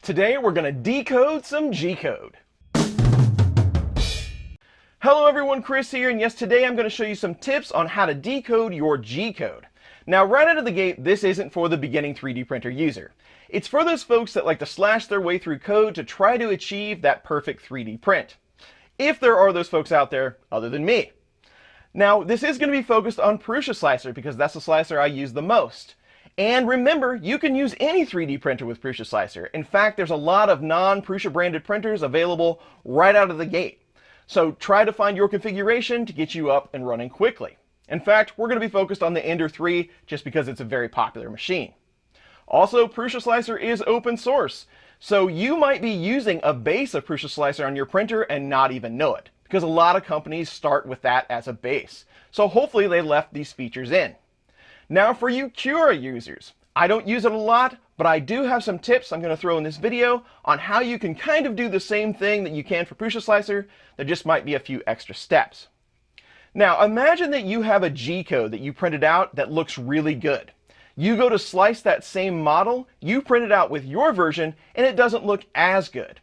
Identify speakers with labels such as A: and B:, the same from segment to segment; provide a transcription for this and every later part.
A: Today we're going to decode some Gcode. Hello everyone, Chris here, and yes, today I'm going to show you some tips on how to decode your Gcode. Now right out of the gate, this isn't for the beginning 3D printer user. It's for those folks that like to slash their way through code to try to achieve that perfect 3D print. If there are those folks out there other than me. Now this is going to be focused on Prusa Slicer because that's the slicer I use the most. And remember, you can use any 3D printer with Prusa Slicer. In fact, there's a lot of non-Prusa branded printers available right out of the gate. So try to find your configuration to get you up and running quickly. In fact, we're going to be focused on the Ender 3 just because it's a very popular machine. Also, Prusa Slicer is open source. So you might be using a base of Prusa Slicer on your printer and not even know it, because a lot of companies start with that as a base. So hopefully they left these features in. Now for you Cura users, I don't use it a lot, but I do have some tips I'm going to throw in this video on how you can kind of do the same thing that you can for Prusa Slicer. There just might be a few extra steps. Now imagine that you have a Gcode that you printed out that looks really good. You go to slice that same model, you print it out with your version, and it doesn't look as good.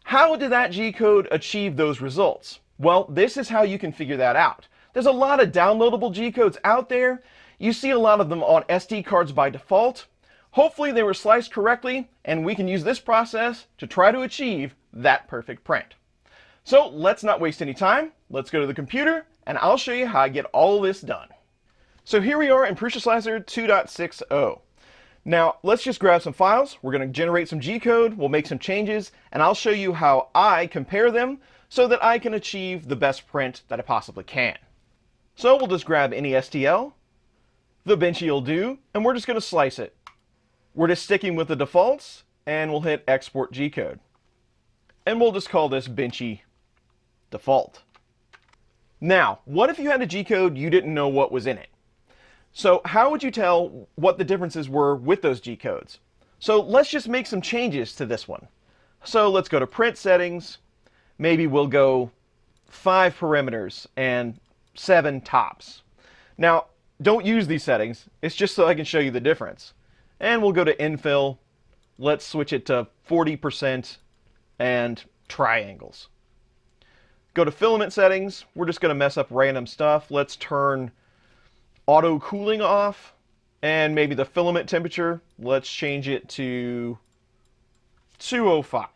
A: How did that Gcode achieve those results? Well, this is how you can figure that out. There's a lot of downloadable Gcodes out there. You see a lot of them on SD cards by default. Hopefully they were sliced correctly, and we can use this process to try to achieve that perfect print. So let's not waste any time. Let's go to the computer, and I'll show you how I get all this done. So here we are in Prusa Slicer 2.60. Now let's just grab some files. We're going to generate some Gcode, we'll make some changes, and I'll show you how I compare them so that I can achieve the best print that I possibly can. So we'll just grab any STL. The Benchy will do, and we're just going to slice it. We're just sticking with the defaults, and we'll hit Export Gcode. And we'll just call this Benchy Default. Now, what if you had a Gcode you didn't know what was in it? So how would you tell what the differences were with those Gcodes? So let's just make some changes to this one. So let's go to Print Settings. Maybe we'll go 5 perimeters and 7 tops. Now, don't use these settings. It's just so I can show you the difference. And we'll go to Infill. Let's switch it to 40% and triangles. Go to Filament Settings. We're just going to mess up random stuff. Let's turn auto cooling off. And maybe the filament temperature, let's change it to 205.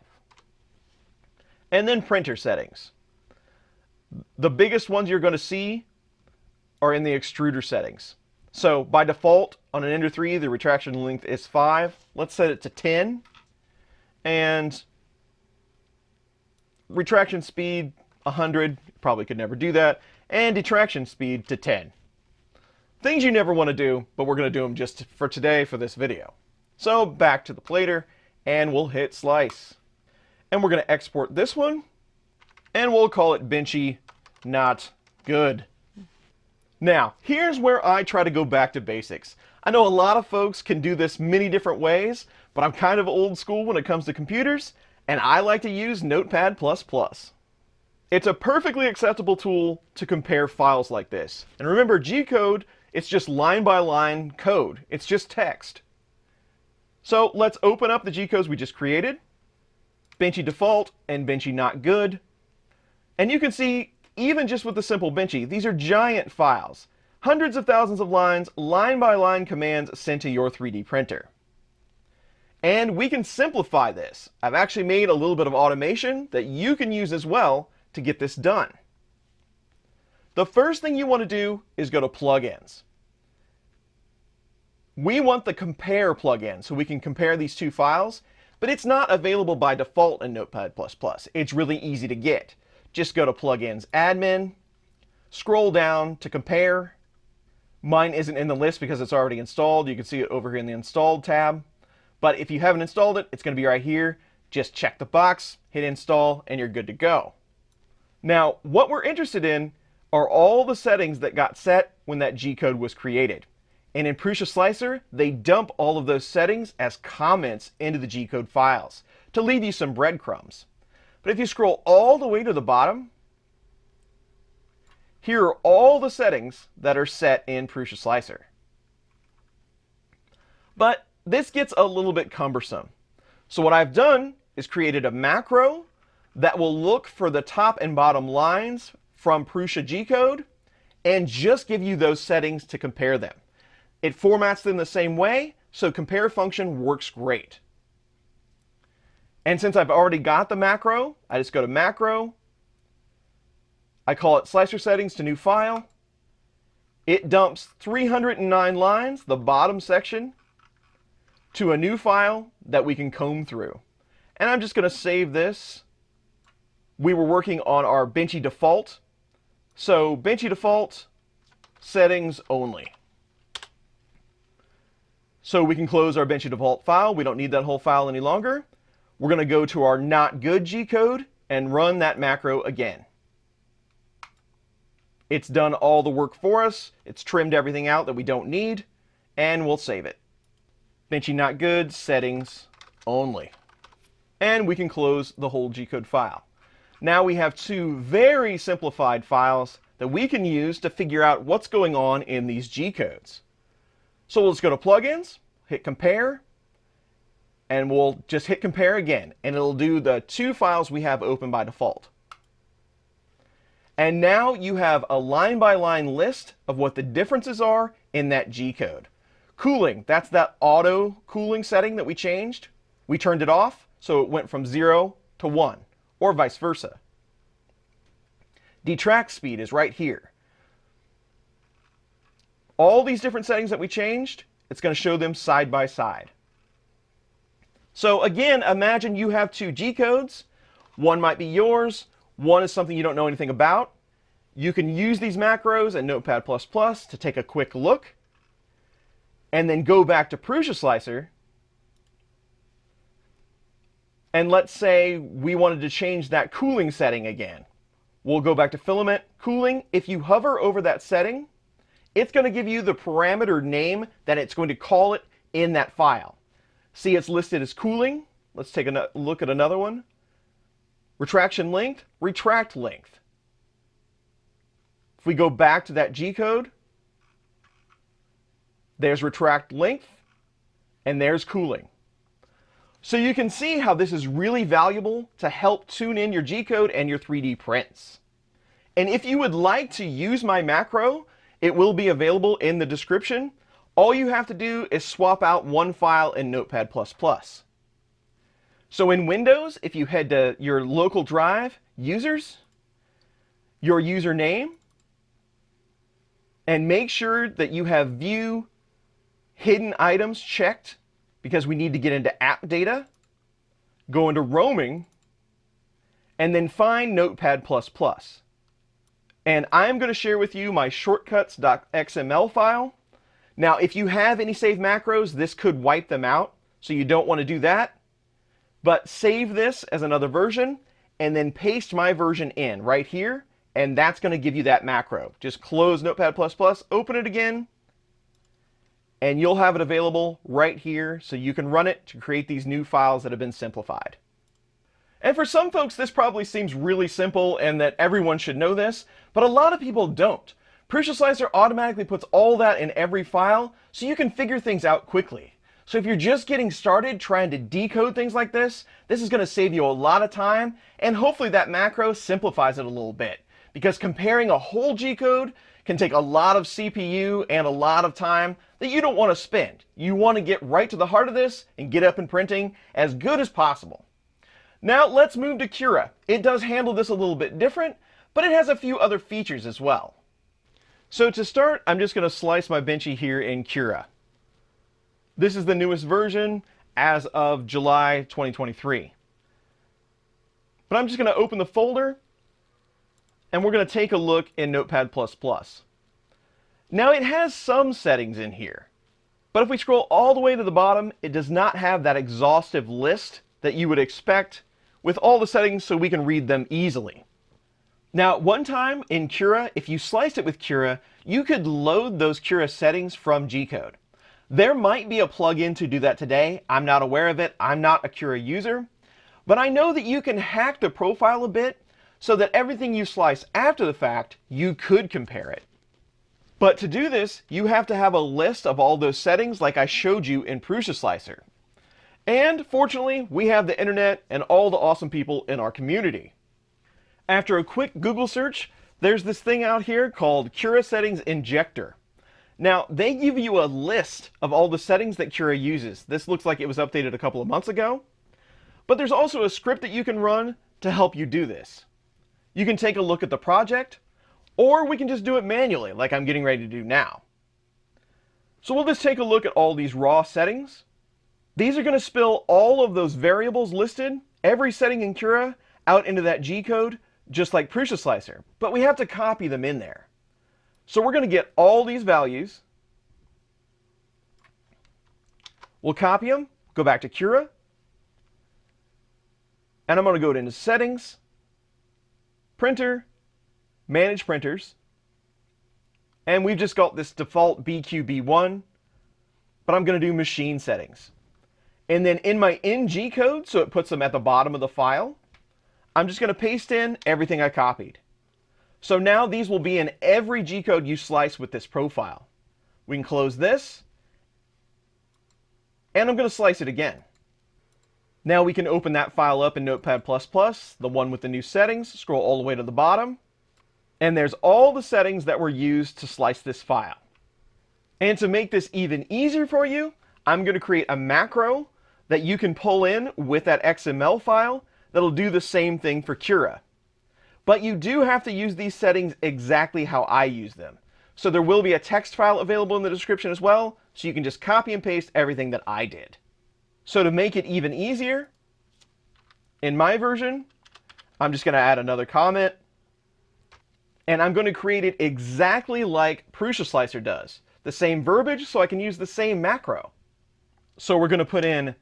A: And then Printer Settings. The biggest ones you're going to see are in the extruder settings. So by default on an Ender 3 the retraction length is 5. Let's set it to 10, and retraction speed 100, probably could never do that, and detraction speed to 10. Things you never want to do, but we're going to do them just for today for this video. So back to the plater, and we'll hit slice, and we're going to export this one, and we'll call it Benchy Not Good. Now, here's where I try to go back to basics. I know a lot of folks can do this many different ways, but I'm kind of old school when it comes to computers, and I like to use Notepad++. It's a perfectly acceptable tool to compare files like this. And remember, Gcode, it's just line by line code. It's just text. So let's open up the Gcodes we just created, Benchy Default and Benchy Not Good. And you can see, even just with the simple Benchy, these are giant files. Hundreds of thousands of lines, line-by-line commands sent to your 3D printer. And we can simplify this. I've actually made a little bit of automation that you can use as well to get this done. The first thing you want to do is go to Plugins. We want the Compare plugin so we can compare these two files, but it's not available by default in Notepad++. It's really easy to get. Just go to Plugins Admin, scroll down to Compare. Mine isn't in the list because it's already installed. You can see it over here in the Installed tab. But if you haven't installed it, it's going to be right here. Just check the box, hit Install, and you're good to go. Now, what we're interested in are all the settings that got set when that Gcode was created. And in Prusa Slicer, they dump all of those settings as comments into the Gcode files to leave you some breadcrumbs. But if you scroll all the way to the bottom, here are all the settings that are set in Prusa Slicer. But this gets a little bit cumbersome. So what I've done is created a macro that will look for the top and bottom lines from Prusa Gcode and just give you those settings to compare them. It formats them the same way, so compare function works great. And since I've already got the macro, I just go to macro, I call it slicer settings to new file. It dumps 309 lines, the bottom section, to a new file that we can comb through. And I'm just going to save this. We were working on our Benchy default. So Benchy default, settings only. So we can close our Benchy default file. We don't need that whole file any longer. We're going to go to our not good Gcode and run that macro again. It's done all the work for us. It's trimmed everything out that we don't need, and we'll save it. Benchy not good, settings only. And we can close the whole Gcode file. Now we have two very simplified files that we can use to figure out what's going on in these Gcodes. So we'll just go to plugins, hit compare, and we'll just hit compare again, and it'll do the two files we have open by default. And now you have a line-by-line list of what the differences are in that Gcode. Cooling, that's that auto cooling setting that we changed. We turned it off, so it went from 0 to 1, or vice versa. Detract speed is right here. All these different settings that we changed, it's going to show them side by side. So again, imagine you have two Gcodes. One might be yours. One is something you don't know anything about. You can use these macros in Notepad++ to take a quick look, and then go back to Prusa Slicer. And let's say we wanted to change that cooling setting again. We'll go back to filament cooling. If you hover over that setting, it's going to give you the parameter name that it's going to call it in that file. See, it's listed as cooling. Let's take a look at another one. Retraction length, retract length. If we go back to that Gcode, there's retract length, and there's cooling. So you can see how this is really valuable to help tune in your Gcode and your 3D prints. And if you would like to use my macro, it will be available in the description. All you have to do is swap out one file in Notepad++. So in Windows, if you head to your local drive, users, your username, and make sure that you have view hidden items checked, because we need to get into app data, go into roaming, and then find Notepad++. And I'm going to share with you my shortcuts.xml file. Now, if you have any saved macros, this could wipe them out, so you don't want to do that. But save this as another version, and then paste my version in right here, and that's going to give you that macro. Just close Notepad++, open it again, and you'll have it available right here, so you can run it to create these new files that have been simplified. And for some folks, this probably seems really simple and that everyone should know this, but a lot of people don't. Prusa Slicer automatically puts all that in every file, so you can figure things out quickly. So if you're just getting started trying to decode things like this is going to save you a lot of time, and hopefully that macro simplifies it a little bit. Because comparing a whole Gcode can take a lot of CPU and a lot of time that you don't want to spend. You want to get right to the heart of this and get up and printing as good as possible. Now let's move to Cura. It does handle this a little bit different, but it has a few other features as well. So to start, I'm just going to slice my Benchy here in Cura. This is the newest version as of July 2023. But I'm just going to open the folder, and we're going to take a look in Notepad++. Now it has some settings in here, but if we scroll all the way to the bottom, it does not have that exhaustive list that you would expect with all the settings so we can read them easily. Now, one time in Cura, if you sliced it with Cura, you could load those Cura settings from Gcode. There might be a plugin to do that today. I'm not aware of it. I'm not a Cura user. But I know that you can hack the profile a bit so that everything you slice after the fact, you could compare it. But to do this, you have to have a list of all those settings like I showed you in Prusa Slicer. And fortunately, we have the internet and all the awesome people in our community. After a quick Google search, there's this thing out here called Cura Settings Injector. Now, they give you a list of all the settings that Cura uses. This looks like it was updated a couple of months ago. But there's also a script that you can run to help you do this. You can take a look at the project, or we can just do it manually, like I'm getting ready to do now. So we'll just take a look at all these raw settings. These are going to spill all of those variables listed, every setting in Cura, out into that Gcode, just like Prusa Slicer. But we have to copy them in there. So we're going to get all these values. We'll copy them, go back to Cura, and I'm going to go into Settings, Printer, Manage Printers, and we've just got this default BQB1, but I'm going to do Machine Settings. And then in my Gcode, so it puts them at the bottom of the file, I'm just going to paste in everything I copied. So now these will be in every Gcode you slice with this profile. We can close this, and I'm going to slice it again. Now we can open that file up in Notepad++, the one with the new settings, scroll all the way to the bottom, and there's all the settings that were used to slice this file. And to make this even easier for you, I'm going to create a macro that you can pull in with that XML file that'll do the same thing for Cura. But you do have to use these settings exactly how I use them. So there will be a text file available in the description as well, so you can just copy and paste everything that I did. So to make it even easier, in my version, I'm just going to add another comment, and I'm going to create it exactly like Prusa Slicer does. The same verbiage, so I can use the same macro. So we're going to put in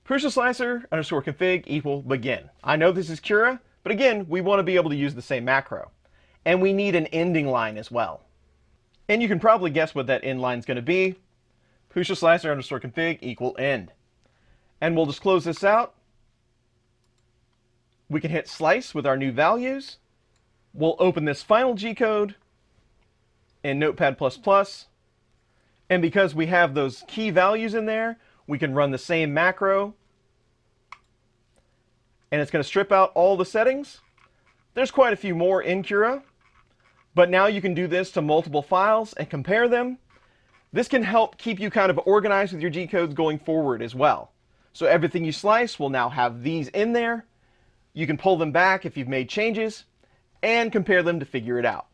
A: Prusa Slicer _config equal begin. I know this is Cura, but again, we want to be able to use the same macro. And we need an ending line as well. And you can probably guess what that end line is going to be. Prusa Slicer _config equal end. And we'll just close this out. We can hit slice with our new values. We'll open this final Gcode in Notepad++. And because we have those key values in there, we can run the same macro. And it's going to strip out all the settings. There's quite a few more in Cura, but now you can do this to multiple files and compare them. This can help keep you kind of organized with your Gcodes going forward as well. So everything you slice will now have these in there. You can pull them back if you've made changes and compare them to figure it out.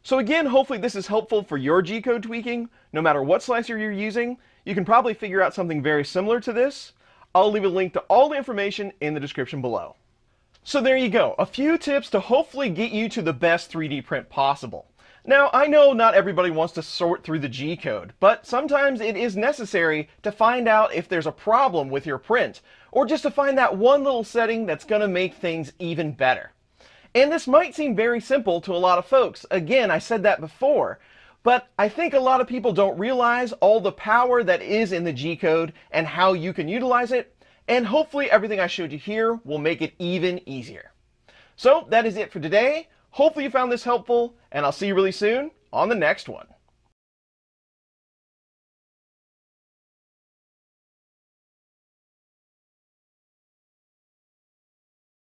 A: So again, hopefully this is helpful for your Gcode tweaking. No matter what slicer you're using, you can probably figure out something very similar to this. I'll leave a link to all the information in the description below. So there you go, a few tips to hopefully get you to the best 3D print possible. Now, I know not everybody wants to sort through the Gcode, but sometimes it is necessary to find out if there's a problem with your print, or just to find that one little setting that's going to make things even better. And this might seem very simple to a lot of folks. Again, I said that before, but I think a lot of people don't realize all the power that is in the Gcode and how you can utilize it, and hopefully everything I showed you here will make it even easier. So that is it for today. Hopefully you found this helpful, and I'll see you really soon on the next one.